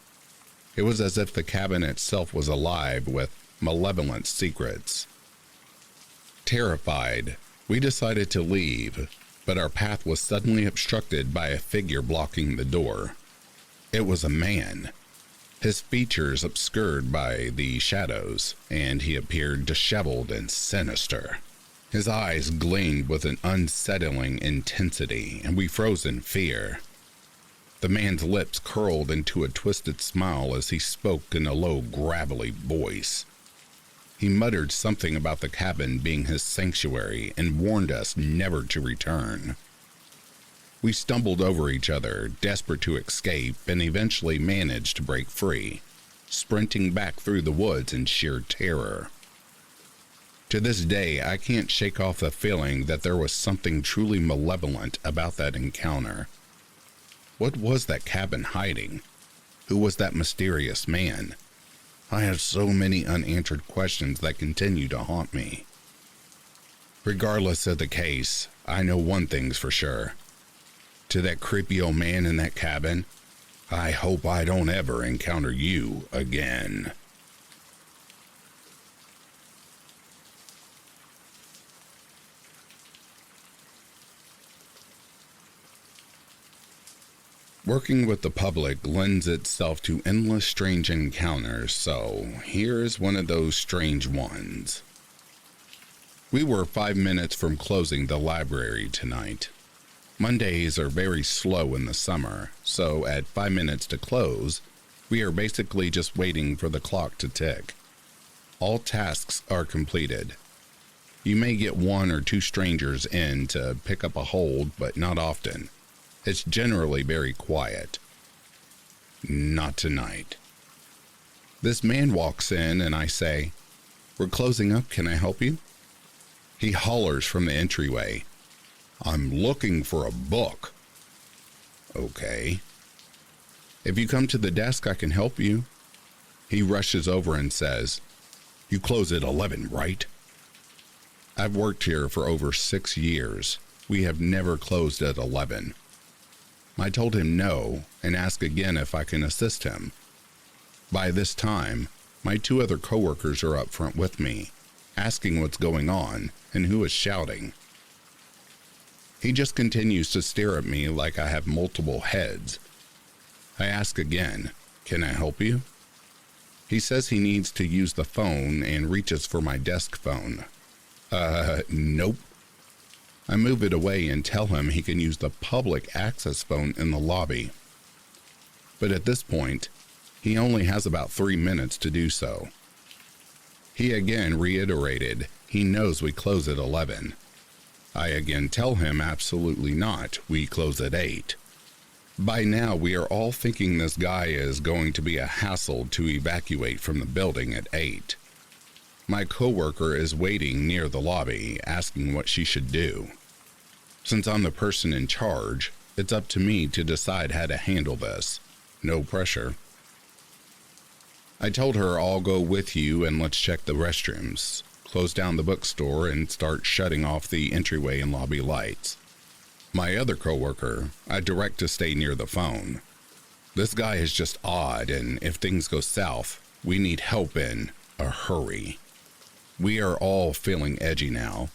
Speaker 1: It was as if the cabin itself was alive with malevolent secrets. Terrified, we decided to leave, but our path was suddenly obstructed by a figure blocking the door. It was a man, his features obscured by the shadows, and he appeared disheveled and sinister. His eyes gleamed with an unsettling intensity, and we froze in fear. The man's lips curled into a twisted smile as he spoke in a low, gravelly voice. He muttered something about the cabin being his sanctuary and warned us never to return. We stumbled over each other, desperate to escape, and eventually managed to break free, sprinting back through the woods in sheer terror. To this day, I can't shake off the feeling that there was something truly malevolent about that encounter. What was that cabin hiding? Who was that mysterious man? I have so many unanswered questions that continue to haunt me. Regardless of the case, I know one thing's for sure. To that creepy old man in that cabin, I hope I don't ever encounter you again. Working with the public lends itself to endless strange encounters, so here's one of those strange ones. We were 5 minutes from closing the library tonight. Mondays are very slow in the summer, so at 5 minutes to close, we are basically just waiting for the clock to tick. All tasks are completed. You may get 1 or 2 strangers in to pick up a hold, but not often. It's generally very quiet. Not tonight. This man walks in and I say, "We're closing up, can I help you?" He hollers from the entryway, "I'm looking for a book." Okay. "If you come to the desk, I can help you." He rushes over and says, "You close at 11, right?" I've worked here for over 6 years. We have never closed at 11. I told him no and asked again if I can assist him. By this time, my 2 other coworkers are up front with me, asking what's going on and who is shouting. He just continues to stare at me like I have multiple heads. I ask again, "Can I help you?" He says he needs to use the phone and reaches for my desk phone. Nope. I move it away and tell him he can use the public access phone in the lobby. But at this point, he only has about 3 minutes to do so. He again reiterated he knows we close at 11. I again tell him absolutely not, we close at 8. By now we are all thinking this guy is going to be a hassle to evacuate from the building at 8. My coworker is waiting near the lobby, asking what she should do. Since I'm the person in charge, it's up to me to decide how to handle this. No pressure. I told her I'll go with you and let's check the restrooms, close down the bookstore, and start shutting off the entryway and lobby lights. My other coworker, I direct to stay near the phone. This guy is just odd, and if things go south, we need help in a hurry. We are all feeling edgy now.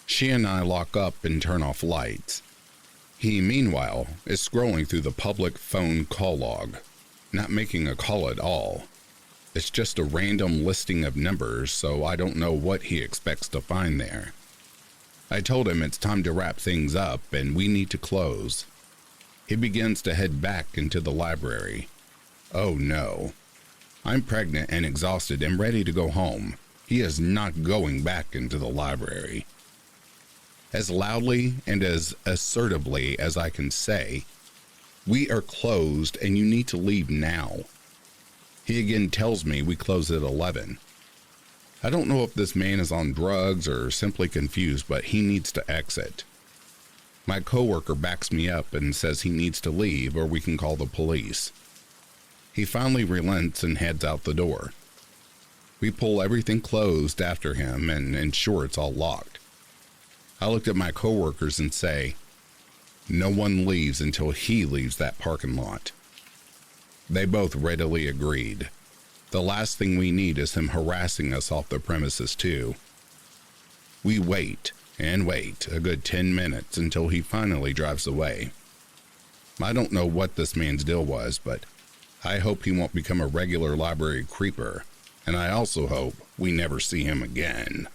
Speaker 1: She and I lock up and turn off lights. He, meanwhile, is scrolling through the public phone call log, not making a call at all. It's just a random listing of numbers, so I don't know what he expects to find there. I told him it's time to wrap things up and we need to close. He begins to head back into the library. Oh no. I'm pregnant and exhausted and ready to go home. He is not going back into the library. As loudly and as assertively as I can say, "We are closed and you need to leave now." He again tells me we close at 11. I don't know if this man is on drugs or simply confused, but he needs to exit. My coworker backs me up and says he needs to leave or we can call the police. He finally relents and heads out the door. We pull everything closed after him and ensure it's all locked. I looked at my coworkers and say, "No one leaves until he leaves that parking lot." They both readily agreed. The last thing we need is him harassing us off the premises too. We wait and wait a good 10 minutes until he finally drives away. I don't know what this man's deal was, but I hope he won't become a regular library creeper, and I also hope we never see him again.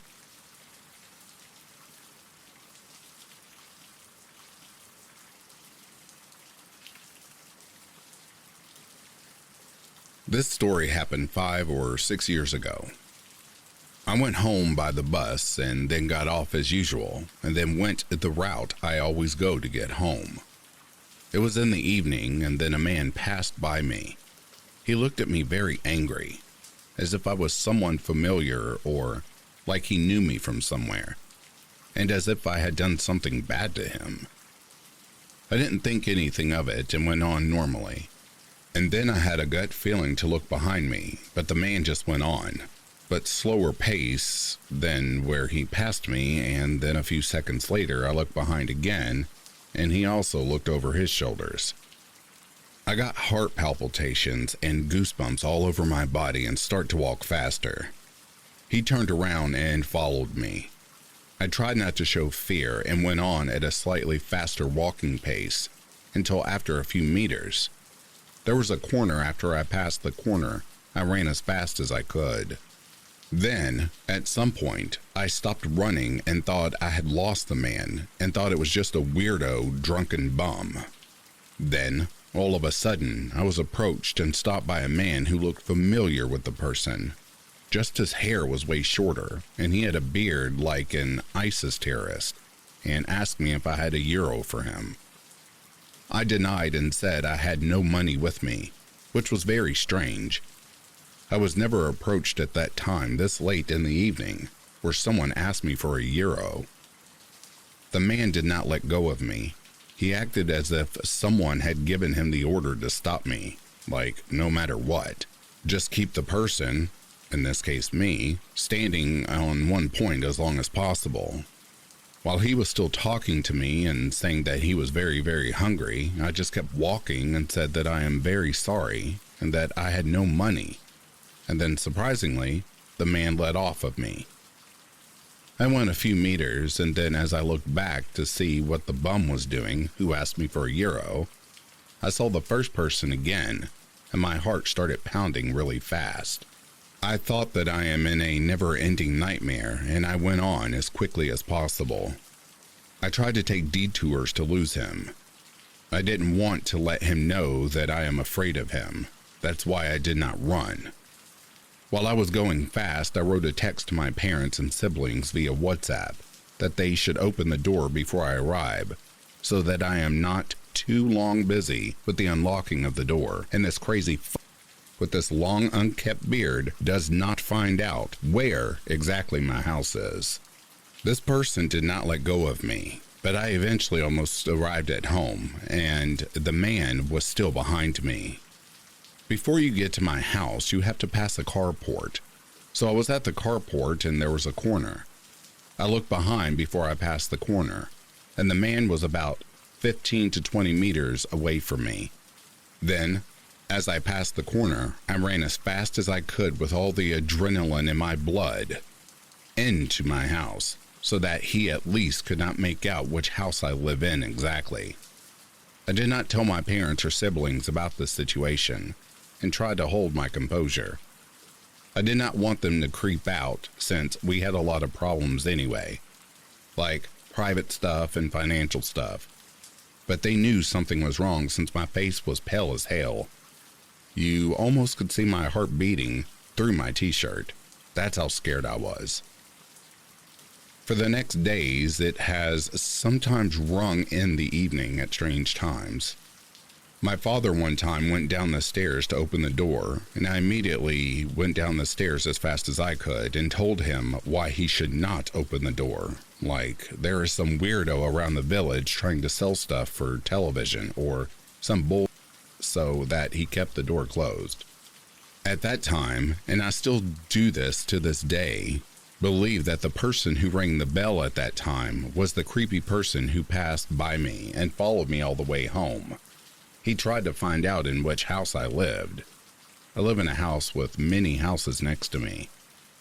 Speaker 1: This story happened 5 or 6 years ago. I went home by the bus and then got off as usual, and then went the route I always go to get home. It was in the evening, and then a man passed by me. He looked at me very angry, as if I was someone familiar or like he knew me from somewhere, and as if I had done something bad to him. I didn't think anything of it and went on normally. And then I had a gut feeling to look behind me, but the man just went on, but slower pace than where he passed me, and then a few seconds later I looked behind again, and he also looked over his shoulders. I got heart palpitations and goosebumps all over my body and start to walk faster. He turned around and followed me. I tried not to show fear and went on at a slightly faster walking pace until after a few meters. There was a corner. After I passed the corner, I ran as fast as I could. Then, at some point, I stopped running and thought I had lost the man and thought it was just a weirdo, drunken bum. Then, all of a sudden, I was approached and stopped by a man who looked familiar with the person. Just his hair was way shorter, and he had a beard like an ISIS terrorist, and asked me if I had €1 for him. I denied and said I had no money with me, which was very strange. I was never approached at that time this late in the evening where someone asked me for €1. The man did not let go of me. He acted as if someone had given him the order to stop me, like no matter what, just keep the person, in this case me, standing on one point as long as possible. While he was still talking to me and saying that he was very, very hungry, I just kept walking and said that I am very sorry and that I had no money. And then, surprisingly, the man let off of me. I went a few meters, and then as I looked back to see what the bum was doing, who asked me for €1, I saw the first person again, and my heart started pounding really fast. I thought that I am in a never-ending nightmare, and I went on as quickly as possible. I tried to take detours to lose him. I didn't want to let him know that I am afraid of him. That's why I did not run. While I was going fast, I wrote a text to my parents and siblings via WhatsApp that they should open the door before I arrive, so that I am not too long busy with the unlocking of the door, and this crazy with this long unkept beard does not find out where exactly my house is. This person did not let go of me, but I eventually almost arrived at home, and the man was still behind me. Before you get to my house, you have to pass a carport. So I was at the carport and there was a corner. I looked behind before I passed the corner, and the man was about 15 to 20 meters away from me. Then, as I passed the corner, I ran as fast as I could with all the adrenaline in my blood into my house, so that he at least could not make out which house I live in exactly. I did not tell my parents or siblings about this situation, and tried to hold my composure. I did not want them to creep out, since we had a lot of problems anyway, like private stuff and financial stuff. But they knew something was wrong since my face was pale as hell. You almost could see my heart beating through my t-shirt. That's how scared I was. For the next days, it has sometimes rung in the evening at strange times. My father one time went down the stairs to open the door, and I immediately went down the stairs as fast as I could and told him why he should not open the door. Like, there is some weirdo around the village trying to sell stuff for television or some bull, so that he kept the door closed. At that time, and I still do this to this day, believe that the person who rang the bell at that time was the creepy person who passed by me and followed me all the way home. He tried to find out in which house I lived. I live in a house with many houses next to me.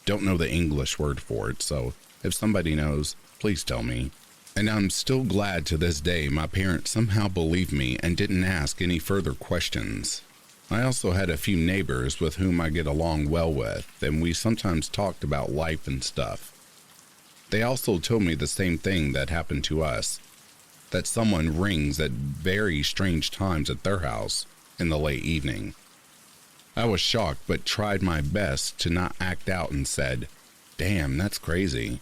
Speaker 1: Don't know the English word for it, so if somebody knows, please tell me. And I'm still glad to this day my parents somehow believed me and didn't ask any further questions. I also had a few neighbors with whom I get along well with, and we sometimes talked about life and stuff. They also told me the same thing that happened to us, that someone rings at very strange times at their house in the late evening. I was shocked but tried my best to not act out and said, "Damn, that's crazy."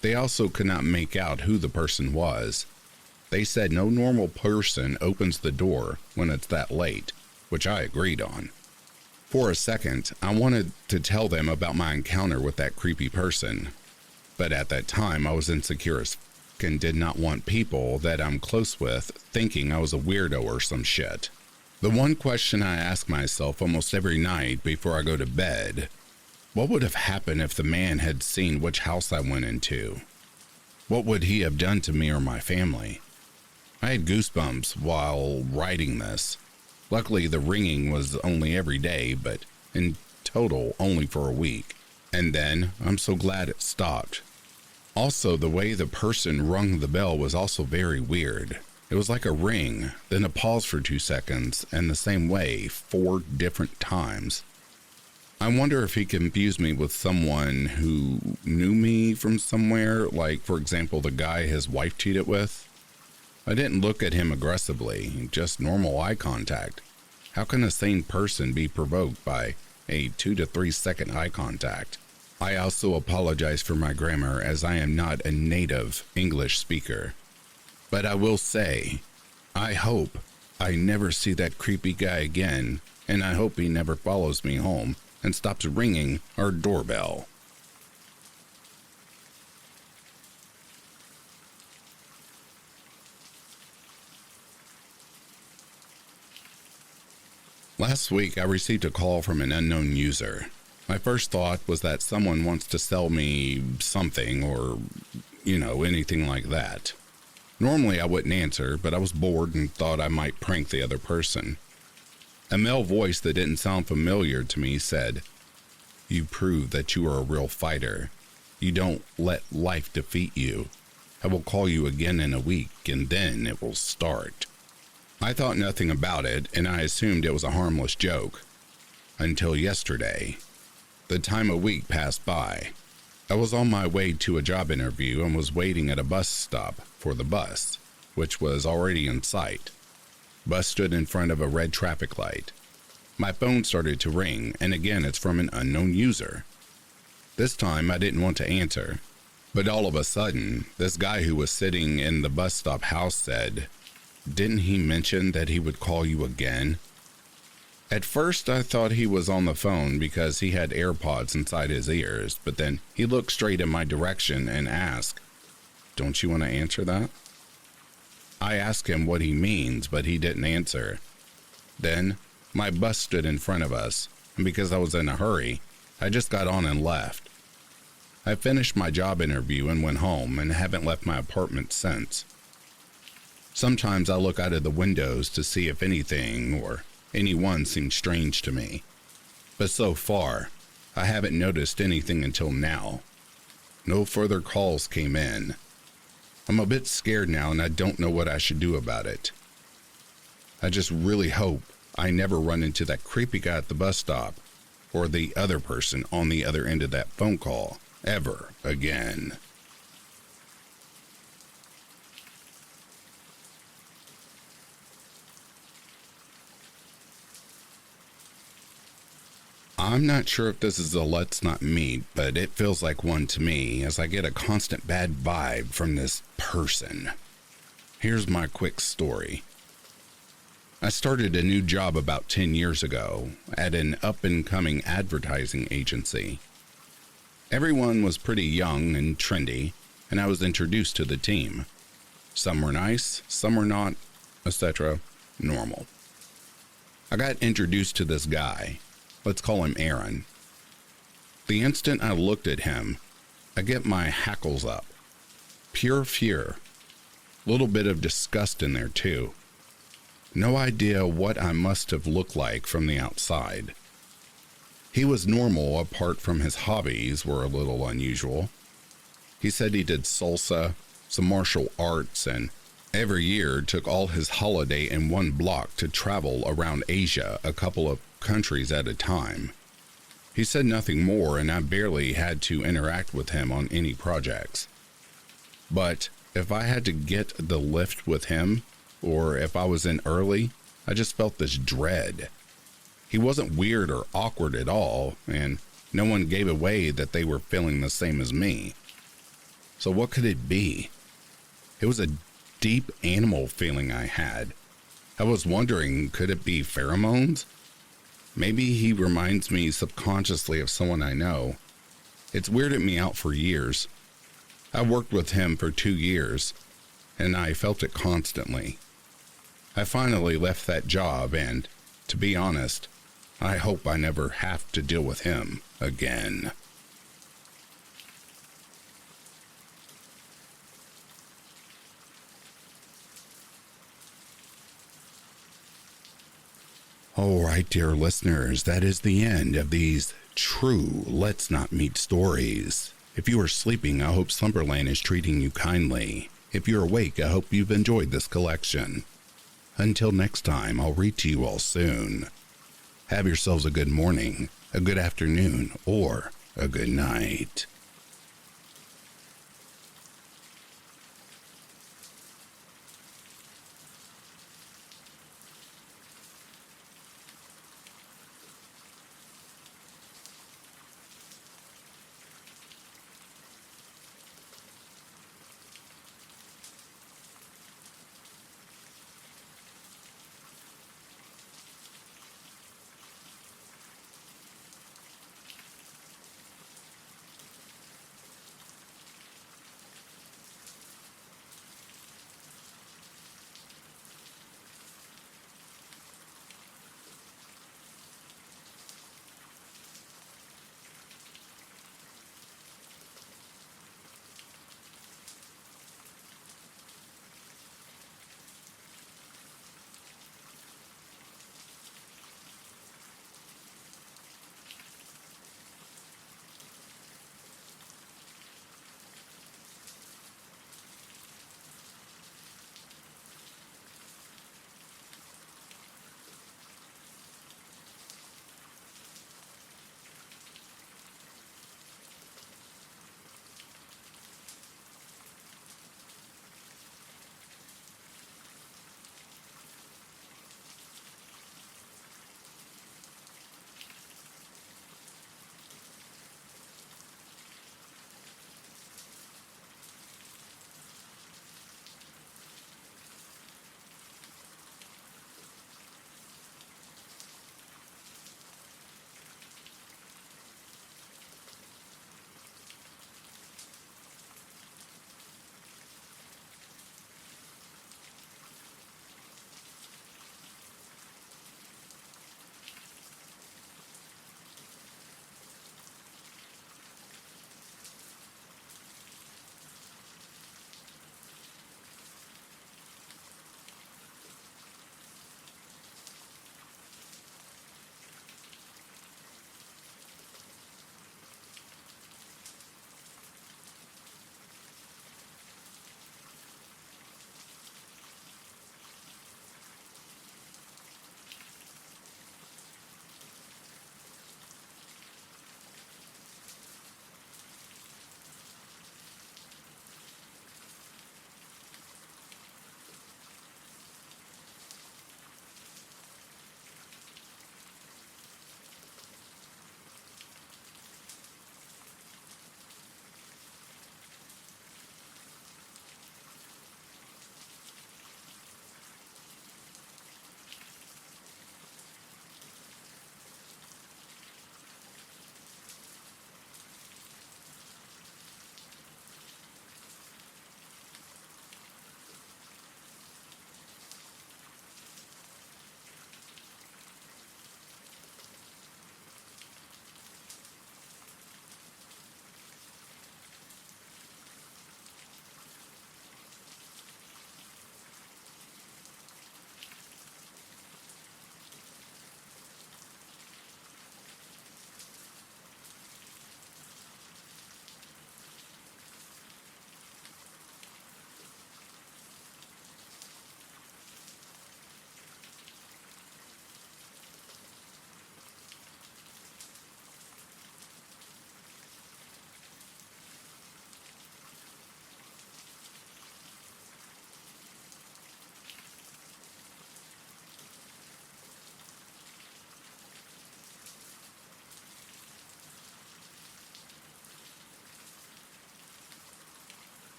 Speaker 1: They also could not make out who the person was. They said no normal person opens the door when it's that late, which I agreed on. For a second, I wanted to tell them about my encounter with that creepy person, but at that time I was insecure as f*** and did not want people that I'm close with thinking I was a weirdo or some shit. The one question I ask myself almost every night before I go to bed: what would have happened if the man had seen which house I went into? What would he have done to me or my family? I had goosebumps while writing this. Luckily, the ringing was only every day, but in total only for a week. And then, I'm so glad it stopped. Also, the way the person rung the bell was also very weird. It was like a ring, then a pause for 2 seconds, and the same way 4 different times. I wonder if he confused me with someone who knew me from somewhere, like, for example, the guy his wife cheated with. I didn't look at him aggressively, just normal eye contact. How can a sane person be provoked by a 2 to 3 second eye contact? I also apologize for my grammar, as I am not a native English speaker. But I will say, I hope I never see that creepy guy again, and I hope he never follows me home and stops ringing our doorbell. Last week, I received a call from an unknown user. My first thought was that someone wants to sell me something or, anything like that. Normally, I wouldn't answer, but I was bored and thought I might prank the other person. A male voice that didn't sound familiar to me said, "You prove that you are a real fighter. You don't let life defeat you. I will call you again in a week, and then it will start." I thought nothing about it, and I assumed it was a harmless joke. Until yesterday. The time a week passed by. I was on my way to a job interview and was waiting at a bus stop for the bus, which was already in sight. Bus stood in front of a red traffic light. My phone started to ring, and again it's from an unknown user. This time I didn't want to answer, but all of a sudden, this guy who was sitting in the bus stop house said, "Didn't he mention that he would call you again?" At first, I thought he was on the phone because he had AirPods inside his ears, but then he looked straight in my direction and asked, "Don't you want to answer that?" I asked him what he means, but he didn't answer. Then, my bus stood in front of us, and because I was in a hurry, I just got on and left. I finished my job interview and went home and haven't left my apartment since. Sometimes I look out of the windows to see if anything or anyone seems strange to me. But so far, I haven't noticed anything until now. No further calls came in. I'm a bit scared now and I don't know what I should do about it. I just really hope I never run into that creepy guy at the bus stop or the other person on the other end of that phone call ever again. I'm not sure if this is a let's not meet, but it feels like one to me as I get a constant bad vibe from this person. Here's my quick story. I started a new job about 10 years ago at an up-and-coming advertising agency. Everyone was pretty young and trendy, and I was introduced to the team. Some were nice, some were not, etc. Normal. I got introduced to this guy. Let's call him Aaron. The instant I looked at him, I get my hackles up. Pure fear. Little bit of disgust in there too. No idea what I must have looked like from the outside. He was normal apart from his hobbies were a little unusual. He said he did salsa, some martial arts, and Every year took all his holiday in one block to travel around Asia, a couple of countries at a time. He said nothing more, and I barely had to interact with him on any projects. But if I had to get the lift with him, or if I was in early, I just felt this dread. He wasn't weird or awkward at all, and no one gave away that they were feeling the same as me. So what could it be? It was a deep animal feeling I had. I was wondering, could it be pheromones? Maybe he reminds me subconsciously of someone I know. It's weirded me out for years. I worked with him for 2 years, and I felt it constantly. I finally left that job, and, to be honest, I hope I never have to deal with him again. All right, dear listeners, that is the end of these true Let's Not Meet stories. If you are sleeping, I hope Slumberland is treating you kindly. If you're awake, I hope you've enjoyed this collection. Until next time, I'll read to you all soon. Have yourselves a good morning, a good afternoon, or a good night.